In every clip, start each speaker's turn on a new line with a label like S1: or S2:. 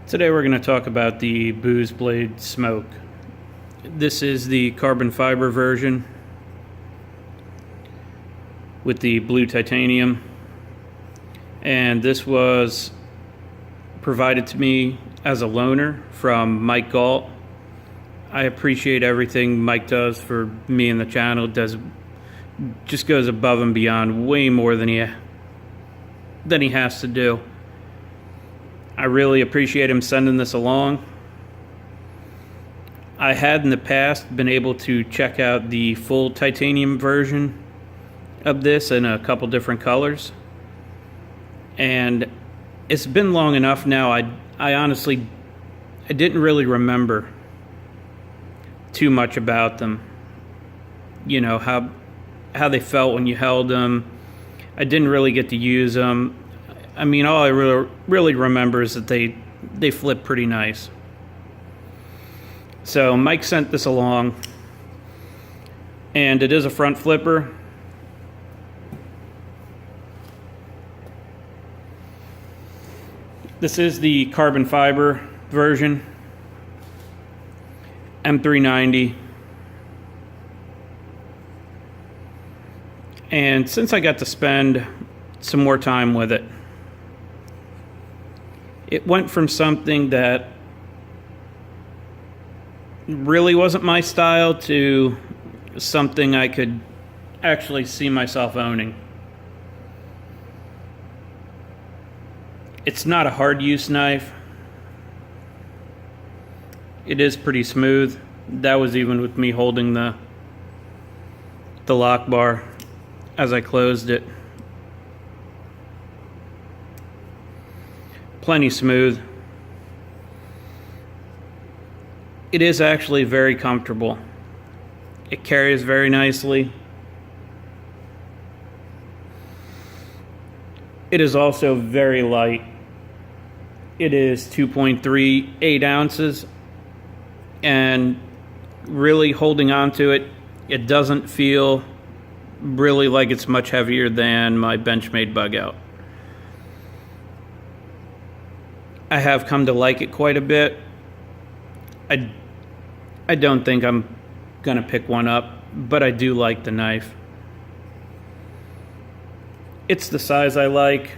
S1: Today we're going to talk about the Booz Blade Smoke. This is the carbon fiber version with the blue titanium, and this was provided to me as a loaner from Mike Galt. I appreciate everything Mike does for me and the channel. Just goes above and beyond, way more than he has to do. I really appreciate him sending this along. I had in the past been able to check out the full titanium version of this in a couple different colors, and it's been long enough now. I honestly didn't really remember too much about them. You know, how they felt when you held them. I didn't really get to use them. I mean, all I really remember is that they flip pretty nice. So Mike sent this along, and it is a front flipper. This is the carbon fiber version, M390. And since I got to spend some more time with it, it went from something that really wasn't my style to something I could actually see myself owning. It's not a hard use knife. It is pretty smooth. That was even with me holding the lock bar as I closed it. Plenty smooth. It is actually very comfortable. It carries very nicely. It is also very light. It is 2.38 ounces, and really holding on to it, it doesn't feel really like it's much heavier than my Benchmade bug out. I have come to like it quite a bit. I don't think I'm gonna pick one up, but I do like the knife. It's the size I like.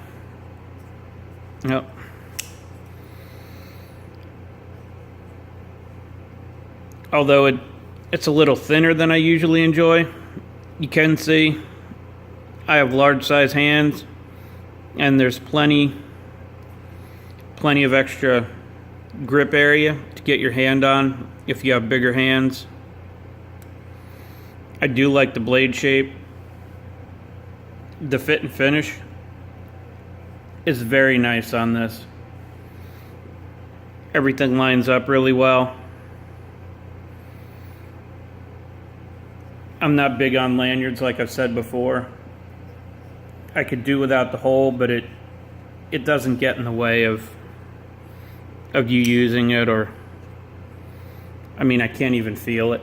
S1: Yep. Although it's a little thinner than I usually enjoy. You can see I have large size hands, and there's plenty of extra grip area to get your hand on if you have bigger hands. I do like the blade shape. The fit and finish is very nice on this. Everything lines up really well. I'm not big on lanyards, like I've said before. I could do without the hole, but it doesn't get in the way of you using it, or I mean, I can't even feel it.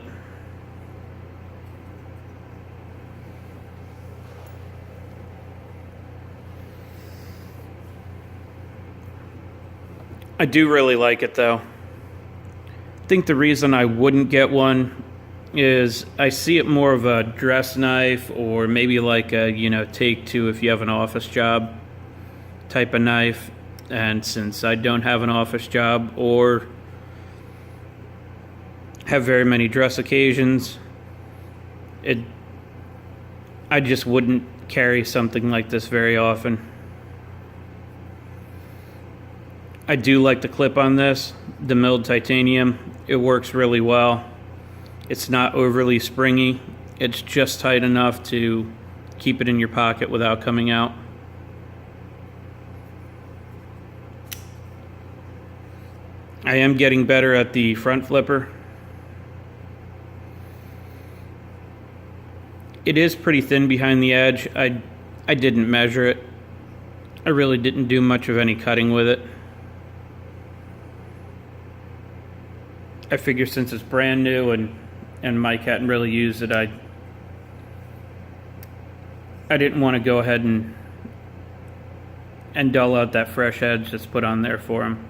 S1: I do really like it though. I think the reason I wouldn't get one is I see it more of a dress knife, or maybe like a, take two if you have an office job type of knife. And since I don't have an office job or have very many dress occasions, I just wouldn't carry something like this very often. I do like the clip on this, the milled titanium. It works really well. It's not overly springy. It's just tight enough to keep it in your pocket without coming out. I am getting better at the front flipper. It is pretty thin behind the edge. I didn't measure it. I really didn't do much of any cutting with it. I figure since it's brand new and Mike hadn't really used it, I didn't want to go ahead and dull out that fresh edge that's put on there for him.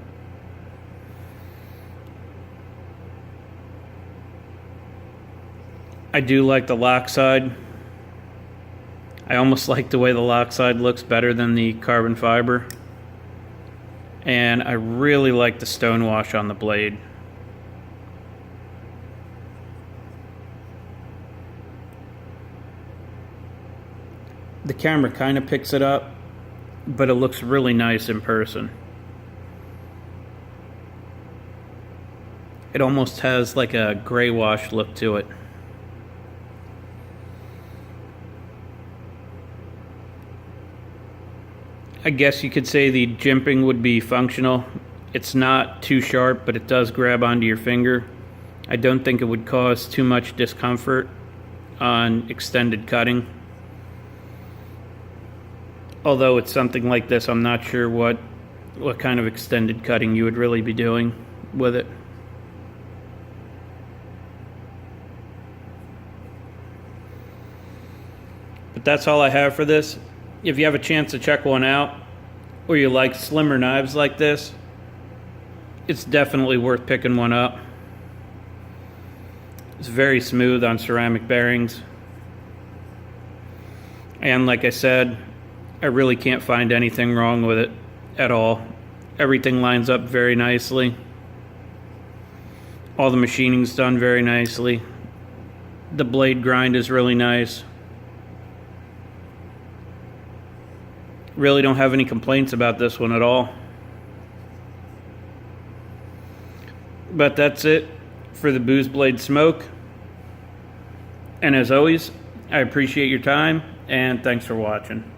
S1: I do like the lock side. I almost like the way the lock side looks better than the carbon fiber. And I really like the stone wash on the blade. The camera kind of picks it up, but it looks really nice in person. It almost has like a gray wash look to it. I guess you could say the jimping would be functional. It's not too sharp, but it does grab onto your finger. I don't think it would cause too much discomfort on extended cutting. Although it's something like this, I'm not sure what kind of extended cutting you would really be doing with it. But that's all I have for this. If you have a chance to check one out, or you like slimmer knives like this, it's definitely worth picking one up. It's very smooth on ceramic bearings. And like I said, I really can't find anything wrong with it at all. Everything lines up very nicely. All the machining's done very nicely. The blade grind is really nice. Really don't have any complaints about this one at all. But that's it for the Booz Blade Smoke. And as always, I appreciate your time and thanks for watching.